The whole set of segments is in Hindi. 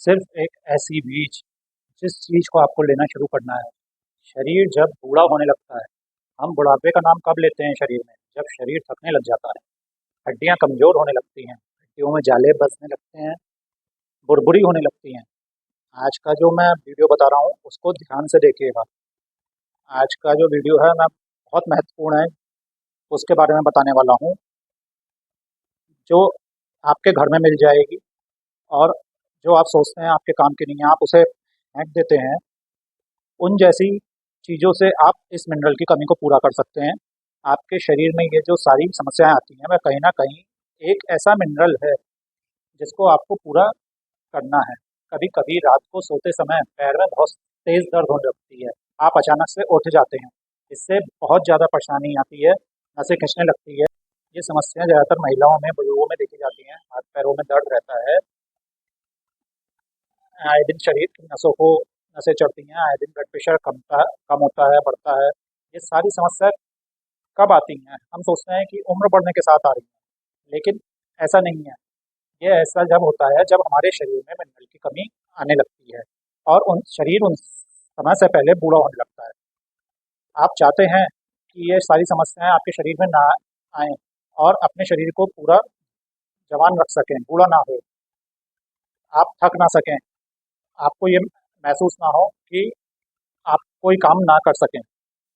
सिर्फ एक ऐसी बीज जिस चीज़ को आपको लेना शुरू करना है। शरीर जब बूढ़ा होने लगता है, हम बुढ़ापे का नाम कब लेते हैं शरीर में? जब शरीर थकने लग जाता है, हड्डियाँ कमज़ोर होने लगती हैं, हड्डियों में जाले बसने लगते हैं, बुरबुरी होने लगती हैं। आज का जो मैं वीडियो बता रहा हूँ, उसको ध्यान से देखिएगा। आज का जो वीडियो है मैं बहुत महत्वपूर्ण है, उसके बारे में बताने वाला हूँ, जो आपके घर में मिल जाएगी और जो आप सोचते हैं आपके काम की नहीं है, आप उसे फेंक देते हैं। उन जैसी चीज़ों से आप इस मिनरल की कमी को पूरा कर सकते हैं। आपके शरीर में ये जो सारी समस्याएँ आती हैं, वह कहीं न कहीं एक ऐसा मिनरल है, जिसको आपको पूरा करना है। कभी-कभी रात को सोते समय पैर में बहुत तेज़ दर्द होने लगती है। आप अचानक से उठ जाते हैं। इससे बहुत ज़्यादा परेशानी आती है, नसें खिंचने लगती है। ये समस्या ज़्यादातर महिलाओं में, बुजुर्गों में देखी जाती हैं। हाथ-पैरों में दर्द रहता है। आए दिन शरीर की नसें चढ़ती हैं, आए दिन ब्लड प्रेशर कम होता है, बढ़ता है। ये सारी समस्या कब आती हैं? हम सोचते हैं कि उम्र बढ़ने के साथ आ रही हैं, लेकिन ऐसा नहीं है। ये ऐसा जब होता है जब हमारे शरीर में मिनरल की कमी आने लगती है और उन शरीर उन समय से पहले बूढ़ा होने लगता है। आप चाहते हैं कि ये सारी समस्याएँ आपके शरीर में ना आएँ और अपने शरीर को पूरा जवान रख सकें, बूढ़ा ना हो, आप थक ना सकें, आपको ये महसूस ना हो कि आप कोई काम ना कर सकें,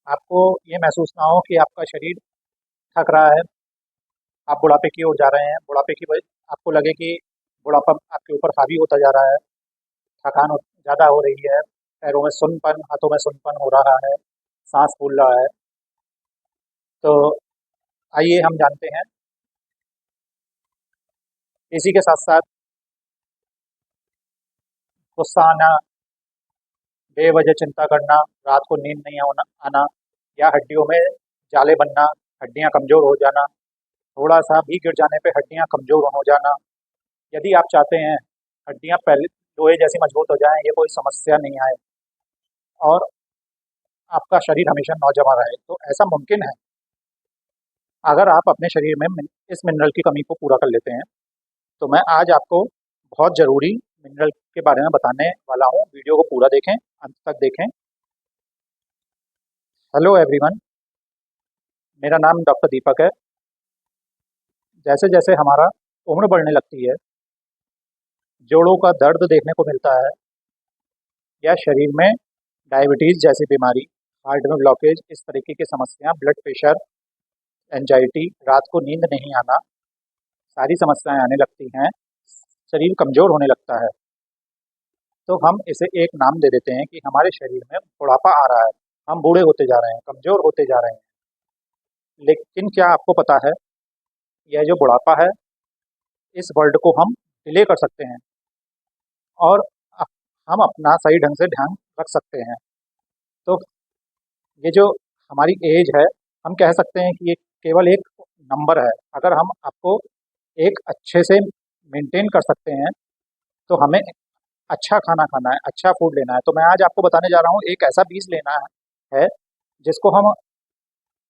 आपको ये महसूस ना हो कि आपका शरीर थक रहा है, आप बुढ़ापे की ओर जा रहे हैं, बुढ़ापे की वजह आपको लगे कि बुढ़ापा आपके ऊपर हावी होता जा रहा है, थकान ज़्यादा हो रही है, पैरों में सुन्नपन, हाथों में सुन्नपन हो रहा है, साँस फूल रहा है। तो आइए हम जानते हैं, इसी के साथ-साथ गुस्सा आना, बेवजह चिंता करना, रात को नींद नहीं आना आना या हड्डियों में जाले बनना, हड्डियाँ कमज़ोर हो जाना, थोड़ा-सा भी गिर जाने पे हड्डियाँ कमज़ोर हो जाना। यदि आप चाहते हैं हड्डियाँ पहले लोहे जैसी मजबूत हो जाएँ, ये कोई समस्या नहीं आए और आपका शरीर हमेशा नौजवान रहे, तो ऐसा मुमकिन है अगर आप अपने शरीर में इस मिनरल की कमी को पूरा कर लेते हैं। तो मैं आज आपको बहुत ज़रूरी मिनरल के बारे में बताने वाला हूँ। वीडियो को पूरा देखें, अंत तक देखें। हेलो एवरीवन, मेरा नाम डॉक्टर दीपक है। जैसे-जैसे हमारा उम्र बढ़ने लगती है, जोड़ों का दर्द देखने को मिलता है या शरीर में डायबिटीज़ जैसी बीमारी, हार्ट में ब्लॉकेज, इस तरीके की समस्या, ब्लड प्रेशर, एंजाइटी, रात को नींद नहीं आना, सारी समस्याएँ आने लगती हैं, शरीर कमज़ोर होने लगता है। तो हम इसे एक नाम दे देते हैं कि हमारे शरीर में बुढ़ापा आ रहा है, हम बूढ़े होते जा रहे हैं, कमज़ोर होते जा रहे हैं। लेकिन क्या आपको पता है, यह जो बुढ़ापा है, इस वर्ल्ड को हम डिले कर सकते हैं और अप हम अपना सही ढंग से ध्यान रख सकते हैं। तो ये जो हमारी एज है, हम कह सकते हैं कि ये केवल एक नंबर है। अगर हम आपको एक अच्छे से मेंटेन कर सकते हैं, तो हमें अच्छा खाना खाना है, अच्छा फूड लेना है। तो मैं आज आपको बताने जा रहा हूँ, एक ऐसा बीज लेना है, जिसको हम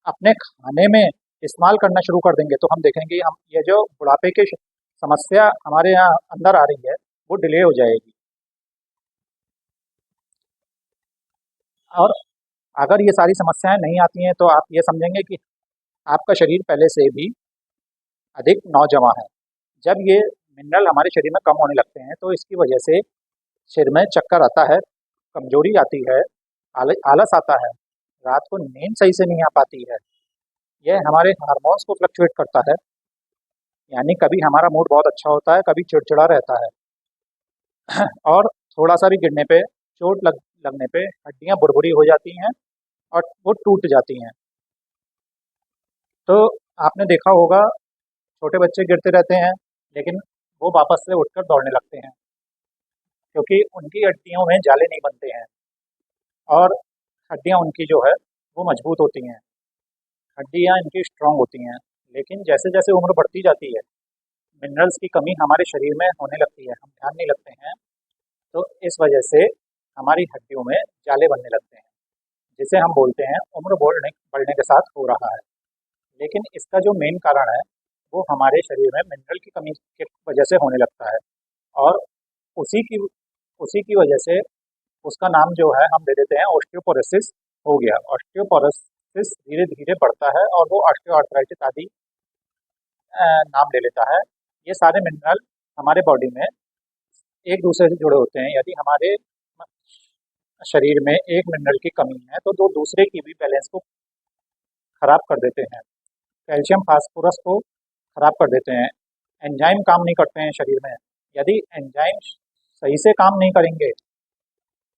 अपने खाने में इस्तेमाल करना शुरू कर देंगे, तो हम देखेंगे हम ये जो बुढ़ापे की समस्या हमारे यहाँ अंदर आ रही है, वो डिले हो जाएगी। और अगर ये सारी समस्याएँ नहीं आती हैं, तो आप ये समझेंगे कि आपका शरीर पहले से भी अधिक नौजवान है। जब ये मिनरल हमारे शरीर में कम होने लगते हैं, तो इसकी वजह से सिर में चक्कर आता है, कमज़ोरी आती है, आलस आता है, रात को नींद सही से नहीं आ पाती है। यह हमारे हार्मोन्स को फ्लक्चुएट करता है, यानी कभी हमारा मूड बहुत अच्छा होता है, कभी चिड़चिड़ा रहता है और थोड़ा-सा भी गिरने पे, चोट लगने पे हड्डियाँ बुरबुरी हो जाती हैं और वो टूट जाती हैं। तो आपने देखा होगा, छोटे बच्चे गिरते रहते हैं, लेकिन वो वापस से उठकर दौड़ने लगते हैं, क्योंकि उनकी हड्डियों में जाले नहीं बनते हैं और हड्डियाँ उनकी जो है, वो मजबूत होती हैं, हड्डियाँ इनकी स्ट्रॉन्ग होती हैं। लेकिन जैसे-जैसे उम्र बढ़ती जाती है, मिनरल्स की कमी हमारे शरीर में होने लगती है, हम ध्यान नहीं रखते हैं, तो इस वजह से हमारी हड्डियों में जाले बनने लगते हैं, जिसे हम बोलते हैं उम्र बढ़ने बढ़ने के साथ हो रहा है। लेकिन इसका जो मेन कारण है, वो हमारे शरीर में मिनरल की कमी की वजह से होने लगता है और उसी की उसी की वजह से उसका नाम जो है हम दे देते हैं ऑस्टियोपोरोसिस हो गया। ऑस्टियोपोरोसिस धीरे धीरे बढ़ता है और वो ऑस्टियोआर्थराइटिस आदि नाम ले लेता है। ये सारे मिनरल हमारे बॉडी में एक दूसरे से जुड़े होते हैं। यदि हमारे शरीर में एक मिनरल की कमी है तो दो दूसरे की भी बैलेंस को खराब कर देते हैं। कैल्शियम फास्फोरस को खराब कर देते हैं। एंजाइम काम नहीं करते हैं शरीर में। यदि एंजाइम सही से काम नहीं करेंगे,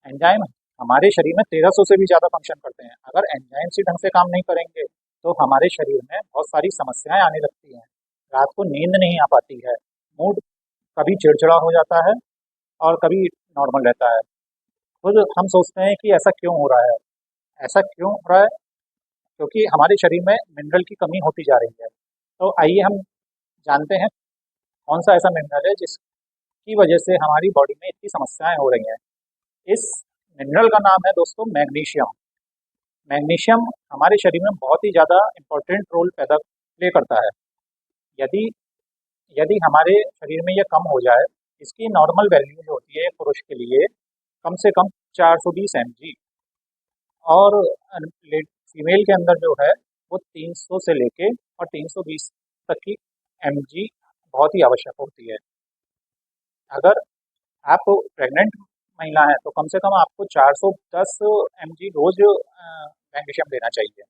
एंजाइम हमारे शरीर में 1300 से भी ज़्यादा फंक्शन करते हैं। अगर एंजाइम से ढंग से काम नहीं करेंगे तो हमारे शरीर में बहुत सारी समस्याएं आने लगती हैं। रात को नींद नहीं आ पाती है, मूड कभी चिड़चिड़ा हो जाता है और कभी नॉर्मल रहता है। खुद हम सोचते हैं कि ऐसा क्यों हो रहा है। ऐसा क्यों हो रहा है? क्योंकि हमारे शरीर में मिनरल की कमी होती जा रही है। तो आइए हम जानते हैं कौन सा ऐसा मिनरल है जिसकी वजह से हमारी बॉडी में इतनी समस्याएं हो रही हैं। इस मिनरल का नाम है दोस्तों मैग्नीशियम। मैग्नीशियम हमारे शरीर में बहुत ही ज़्यादा इम्पोर्टेंट रोल प्ले करता है। यदि यदि हमारे शरीर में यह कम हो जाए, इसकी नॉर्मल वैल्यू जो होती है एक पुरुष के लिए कम से कम 420 mg, और फीमेल के अंदर जो है वो 300 से लेके और 320 तक की mg बहुत ही आवश्यक होती है। अगर आप प्रेग्नेंट महिला है तो कम से कम आपको 410 mg रोज मैग्नीशियम लेना चाहिए।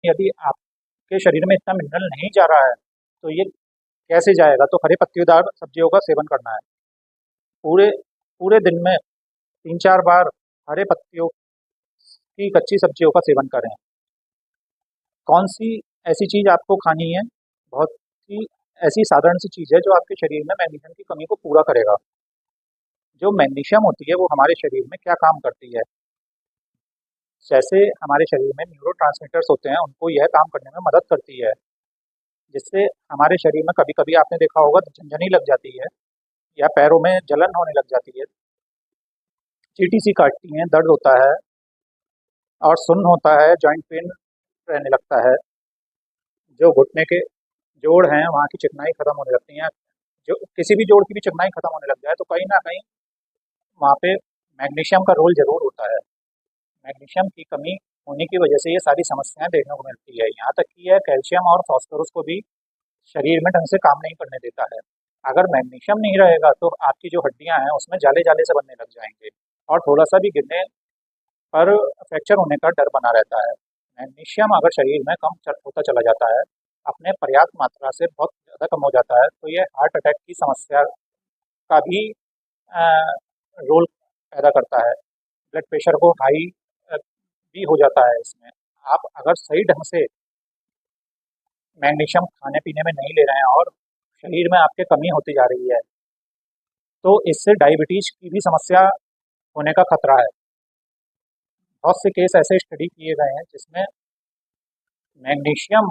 यदि आपके शरीर में इतना मिनरल नहीं जा रहा है तो ये कैसे जाएगा? तो हरे पत्तीदार सब्जियों का सेवन करना है। पूरे पूरे दिन में 3-4 बार हरे पत्तियों की कच्ची सब्जियों का सेवन करें। कौन सी ऐसी चीज़ आपको खानी है? बहुत ही ऐसी साधारण सी चीज़ है जो आपके शरीर में मैग्नीशियम की कमी को पूरा करेगा। जो मैग्नीशियम होती है वो हमारे शरीर में क्या काम करती है? जैसे हमारे शरीर में न्यूरोट्रांसमीटर्स होते हैं, उनको यह काम करने में मदद करती है, जिससे हमारे शरीर में कभी कभी आपने देखा होगा तो झंझनी लग जाती है या पैरों में जलन होने लग जाती है, चींटी सी काटती हैं, दर्द होता है और सुन्न होता है, जॉइंट पेन रहने लगता है। जो घुटने के जोड़ हैं वहाँ की चिकनाई खत्म होने लगती है। जो किसी भी जोड़ की भी चिकनाई खत्म होने लग जाए तो कहीं ना कहीं वहाँ पे मैग्नीशियम का रोल जरूर होता है। मैग्नीशियम की कमी होने की वजह से ये सारी समस्याएं देखने को मिलती है। यहाँ तक कि यह कैल्शियम और फास्फोरस को भी शरीर में ढंग से काम नहीं करने देता है। अगर मैग्नीशियम नहीं रहेगा तो आपकी जो हड्डियां हैं उसमें जाले जाले से बनने लग जाएंगे और थोड़ा सा भी गिरने पर फ्रैक्चर होने का डर बना रहता है। मैग्नीशियम अगर शरीर में कम होता चला जाता है, अपने पर्याप्त मात्रा से बहुत ज़्यादा कम हो जाता है, तो ये हार्ट अटैक की समस्या का भी रोल पैदा करता है। ब्लड प्रेशर को हाई भी हो जाता है इसमें। आप अगर सही ढंग से मैग्नीशियम खाने पीने में नहीं ले रहे हैं और शरीर में आपके कमी होती जा रही है तो इससे डायबिटीज की भी समस्या होने का खतरा है। बहुत से केस ऐसे स्टडी किए गए हैं जिसमें मैग्नीशियम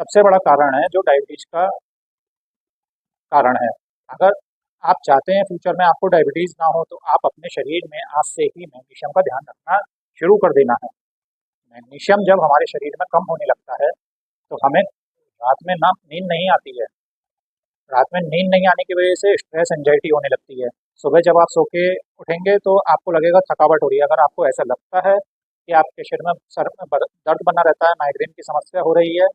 सबसे बड़ा कारण है जो डायबिटीज का कारण है। अगर आप चाहते हैं फ्यूचर में आपको डायबिटीज ना हो तो आप अपने शरीर में आज से ही मैग्नीशियम का ध्यान रखना शुरू कर देना है। मैग्नीशियम जब हमारे शरीर में कम होने लगता है तो हमें रात में ना नींद नहीं आती है। रात में नींद नहीं आने की वजह से स्ट्रेस एंजाइटी होने लगती है। सुबह जब आप सो के उठेंगे तो आपको लगेगा थकावट हो रही है। अगर आपको ऐसा लगता है कि आपके शरीर में सर में दर्द बना रहता है, माइग्रेन की समस्या हो रही है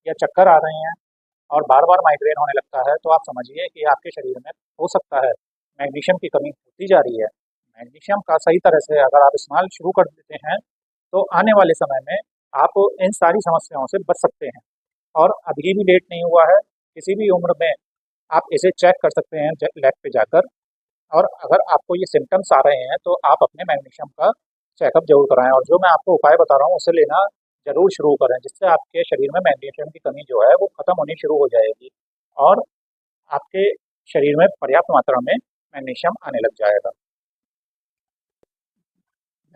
या चक्कर आ रहे हैं और बार बार माइग्रेन होने लगता है तो आप समझिए कि आपके शरीर में हो सकता है मैग्नीशियम की कमी होती जा रही है। मैग्नीशियम का सही तरह से अगर आप इस्तेमाल शुरू कर देते हैं तो आने वाले समय में आप इन सारी समस्याओं से बच सकते हैं। और अभी भी लेट नहीं हुआ है। किसी भी उम्र में आप इसे चेक कर सकते हैं लैब पे जाकर। और अगर आपको ये सिम्टम्स आ रहे हैं तो आप अपने मैग्नीशियम का चेकअप जरूर कराएं और जो मैं आपको उपाय बता रहा हूँ उसे लेना जरूर शुरू करें, जिससे आपके शरीर में मैग्नीशियम की कमी जो है वो खत्म होनी शुरू हो जाएगी और आपके शरीर में पर्याप्त मात्रा में मैग्नीशियम आने लग जाएगा।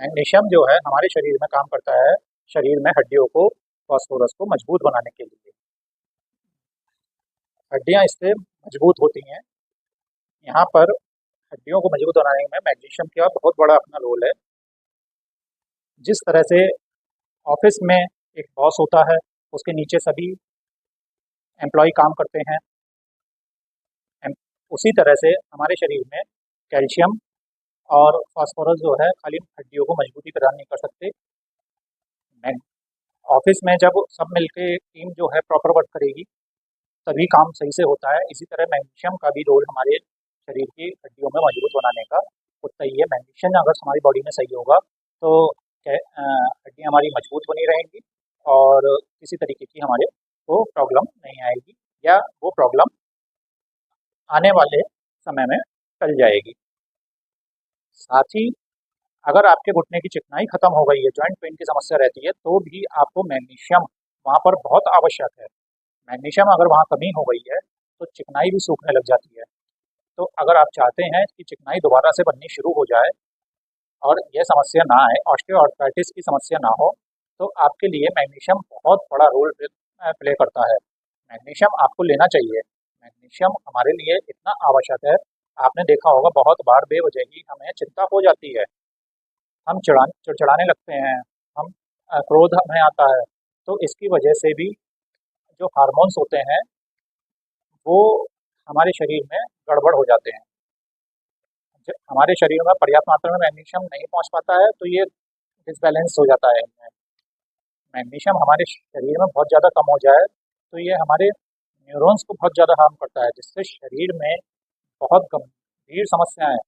मैग्नीशियम जो है हमारे शरीर में काम करता है शरीर में हड्डियों को, फास्फोरस को मजबूत बनाने के लिए। हड्डियां इससे मजबूत होती हैं। यहाँ पर हड्डियों को मजबूत बनाने में मैग्नीशियम का बहुत बड़ा अपना रोल है। जिस तरह से ऑफिस में एक बॉस होता है, उसके नीचे सभी एम्प्लॉय काम करते हैं, उसी तरह से हमारे शरीर में कैल्शियम और फास्फोरस जो है खाली हड्डियों को मजबूती प्रदान नहीं कर सकते। मैग ऑफिस में जब सब मिलके टीम जो है प्रॉपर वर्क करेगी तभी काम सही से होता है। इसी तरह मैग्नीशियम का भी रोल हमारे शरीर की हड्डियों में मजबूत बनाने का उतना ही है। मैग्नीशियम अगर हमारी बॉडी में सही होगा तो हड्डियाँ हमारी मजबूत बनी रहेंगी और किसी तरीके की हमारे को प्रॉब्लम नहीं आएगी या वो प्रॉब्लम आने वाले समय में टल जाएगी। साथ ही अगर आपके घुटने की चिकनाई खत्म हो गई है, जॉइंट पेन की समस्या रहती है, तो भी आपको मैग्नीशियम वहाँ पर बहुत आवश्यक है। मैग्नीशियम अगर वहाँ कमी हो गई है तो चिकनाई भी सूखने लग जाती है। तो अगर आप चाहते हैं कि चिकनाई दोबारा से बननी शुरू हो जाए और यह समस्या ना आए, ऑस्टियोआर्थराइटिस की समस्या ना हो, तो आपके लिए मैग्नीशियम बहुत बड़ा रोल प्ले करता है। मैग्नीशियम आपको लेना चाहिए। मैग्नीशियम हमारे लिए इतना आवश्यक है, आपने देखा होगा बहुत बार बेवजह ही हमें चिंता हो जाती है, हम चिड़चिड़ाने लगते हैं, हम क्रोध हमें आता है। तो इसकी वजह से भी जो हार्मोन्स होते हैं वो हमारे शरीर में गड़बड़ हो जाते हैं। जब हमारे शरीर में पर्याप्त मात्रा में मैग्नीशियम नहीं पहुंच पाता है तो ये डिसबैलेंस हो जाता है इनमें। मैग्नीशियम हमारे शरीर में बहुत ज़्यादा कम हो जाए तो ये हमारे न्यूरॉन्स को बहुत ज़्यादा हार्म करता है, जिससे शरीर में बहुत गंभीर समस्याएं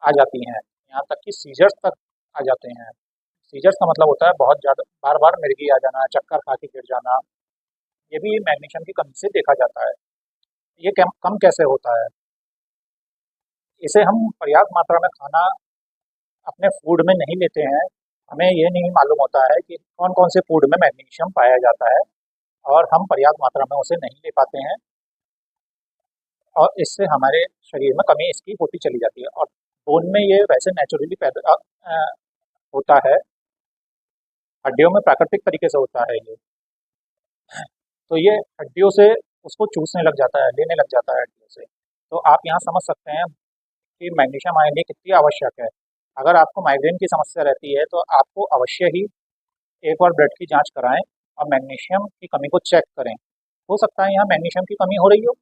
आ जाती हैं, यहाँ तक कि सीजर्स तक आ जाते हैं। सीजर्स का मतलब होता है बहुत ज़्यादा बार बार मिर्गी आ जाना, चक्कर खा के गिर जाना। ये भी मैग्नीशियम की कमी से देखा जाता है। ये कम कम कैसे होता है? इसे हम पर्याप्त मात्रा में खाना अपने फूड में नहीं लेते हैं। हमें ये नहीं मालूम होता है कि कौन कौन से फूड में मैग्नीशियम पाया जाता है और हम पर्याप्त मात्रा में उसे नहीं ले पाते हैं और इससे हमारे शरीर में कमी इसकी होती चली जाती है। और बोन में ये वैसे नेचुरली पैदा होता है, हड्डियों में प्राकृतिक तरीके से होता है ये। तो ये हड्डियों से उसको चूसने लग जाता है, लेने लग जाता है हड्डियों से। तो आप यहाँ समझ सकते हैं कि मैग्नीशियम हमारे लिए कितनी आवश्यक है। अगर आपको माइग्रेन की समस्या रहती है तो आपको अवश्य ही एक बार ब्लड की जांच कराएं और मैग्नीशियम की कमी को चेक करें। हो सकता है यहाँ मैग्नीशियम की कमी हो रही हो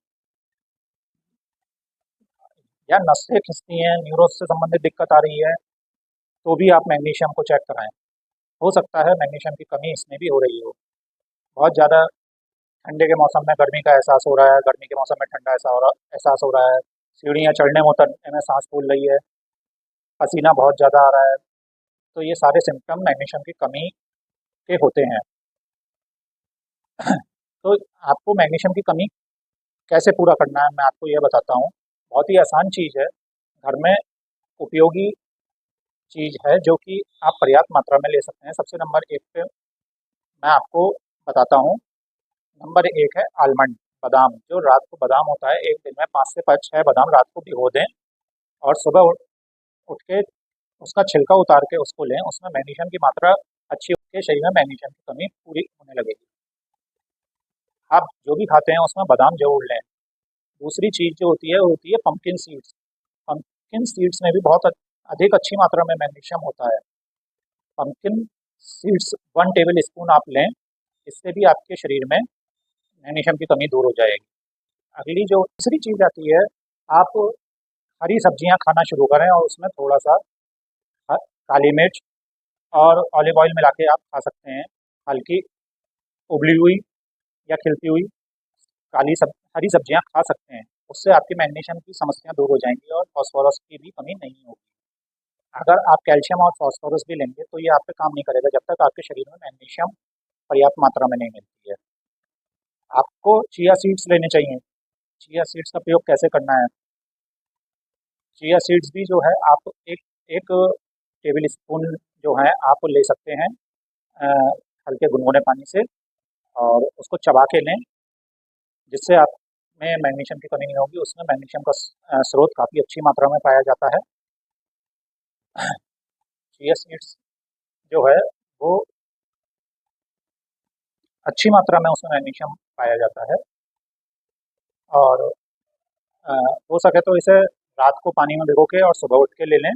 या नसें खिंचती हैं, न्यूरो से संबंधित दिक्कत आ रही है, तो भी आप मैग्नीशियम को चेक कराएं। हो सकता है मैग्नीशियम की कमी इसमें भी हो रही हो। बहुत ज़्यादा ठंडे के मौसम में गर्मी का एहसास हो रहा है, गर्मी के मौसम में ठंडा एहसास हो रहा है, सीढ़ियाँ चढ़ने में उतरने में सांस फूल रही है, पसीना बहुत ज़्यादा आ रहा है, तो ये सारे सिम्टम मैग्नीशियम की कमी के होते हैं। तो आपको मैग्नीशियम की कमी कैसे पूरा करना है मैं आपको ये बताता हूँ। बहुत ही आसान चीज़ है, घर में उपयोगी चीज़ है जो कि आप पर्याप्त मात्रा में ले सकते हैं। सबसे नंबर एक पे मैं आपको बताता हूँ। नंबर एक है आलमंड, बादाम। जो रात को बादाम होता है, एक दिन में 5 से 6 बादाम रात को भिगो दें और सुबह उठ के उसका छिलका उतार के उसको लें। उसमें मैग्नीशियम की मात्रा अच्छी होती है, शरीर में मैग्नीशियम की कमी पूरी होने लगेगी। आप जो भी खाते हैं उसमें बादाम जरूर लें। दूसरी चीज़ जो होती है वो होती है पम्पकिन सीड्स। पम्पकिन सीड्स में भी बहुत अधिक अच्छी मात्रा में मैग्नीशियम होता है। पम्पकिन सीड्स 1 टेबल स्पून आप लें, इससे भी आपके शरीर में मैग्नीशियम की कमी दूर हो जाएगी। अगली जो तीसरी चीज़ आती है, आप हरी सब्जियां खाना शुरू करें और उसमें थोड़ा सा काली मिर्च और ऑलिव ऑयल मिला के आप खा सकते हैं। हल्की उबली हुई या खिलती हुई हरी सब्जियां खा सकते हैं। उससे आपकी मैग्नीशियम की समस्या दूर हो जाएंगी और फास्फोरस की भी कमी नहीं होगी। अगर आप कैल्शियम और फास्फोरस भी लेंगे तो ये आप पे काम नहीं करेगा जब तक आपके शरीर में मैग्नीशियम पर्याप्त मात्रा में नहीं मिलती है। आपको चिया सीड्स लेने चाहिए। चिया सीड्स का प्रयोग कैसे करना है? चिया सीड्स भी जो है आप एक एक टेबल स्पून जो है आप ले सकते हैं अ, हल्के गुनगुने पानी से और उसको चबा के लें, जिससे आप में मैग्नीशियम की कमी नहीं होगी। उसमें मैग्नीशियम का स्रोत काफ़ी अच्छी मात्रा में पाया जाता है। चिया सीड्स जो है वो अच्छी मात्रा में उसमें मैग्नीशियम पाया जाता है और अ, हो सके तो इसे रात को पानी में भिगो के और सुबह उठ के ले लें,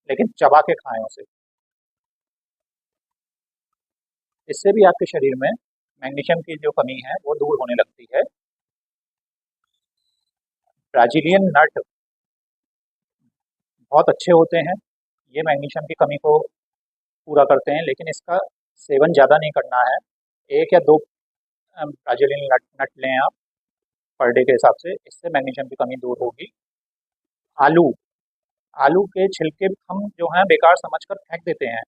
लेकिन चबा के खाएं उसे। इससे भी आपके शरीर में मैग्नीशियम की जो कमी है वो दूर होने लगती है। ब्राजीलियन नट बहुत अच्छे होते हैं, ये मैग्नीशियम की कमी को पूरा करते हैं, लेकिन इसका सेवन ज़्यादा नहीं करना है। 1 या 2 ब्राज़ीलियन नट नट लें आप पर डे के हिसाब से, इससे मैग्नीशियम की कमी दूर होगी। आलू, आलू के छिलके हम जो हैं बेकार समझकर फेंक देते हैं,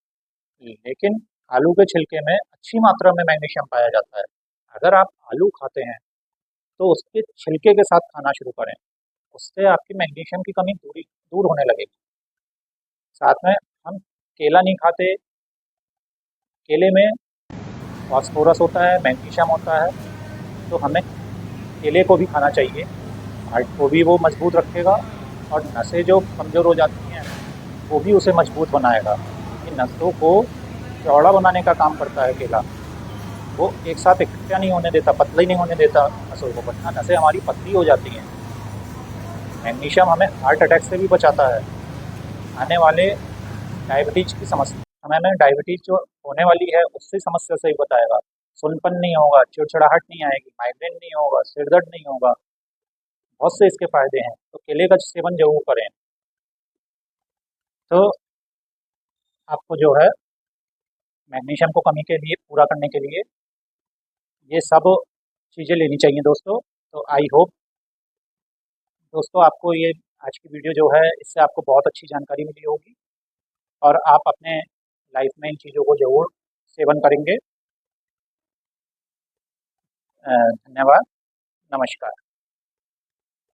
लेकिन आलू के छिलके में अच्छी मात्रा में मैग्नीशियम पाया जाता है। अगर आप आलू खाते हैं, तो उसके छिलके के साथ खाना शुरू करें, उससे आपकी मैग्नीशियम की कमी दूर होने लगेगी। साथ में हम केला नहीं खाते, केले में फास्फोरस होता है, मैग्नीशियम होता है, तो हमें केले को भी खाना चाहिए। हार्ट को भी वो मजबूत रखेगा और नसें जो कमज़ोर हो जाती हैं, वो भी उसे मजबूत बनाएगा, क्योंकि नसों को चौड़ा बनाने का काम करता है केला। वो एक साथ इकट्ठा नहीं होने देता, पतली नहीं होने देता नसों को, वरना नसें हमारी पतली हो जाती हैं। मैग्नीशियम हमें हार्ट अटैक से भी बचाता है। आने वाले डायबिटीज़ की समस्या समय में डायबिटीज़ जो होने वाली है, उससे समस्या से भी बताएगा। सुनपन नहीं होगा, चिड़चिड़ाहट नहीं आएगी, माइग्रेन नहीं होगा, सिर दर्द नहीं होगा, बहुत से इसके फ़ायदे हैं। तो केले का सेवन ज़रूर करें। तो आपको जो है मैग्नीशियम को कमी के लिए पूरा करने के लिए ये सब चीज़ें लेनी चाहिए दोस्तों। तो आई होप दोस्तों आपको ये आज की वीडियो जो है, इससे आपको बहुत अच्छी जानकारी मिली होगी और आप अपने लाइफ में इन चीज़ों को ज़रूर सेवन करेंगे। धन्यवाद, नमस्कार।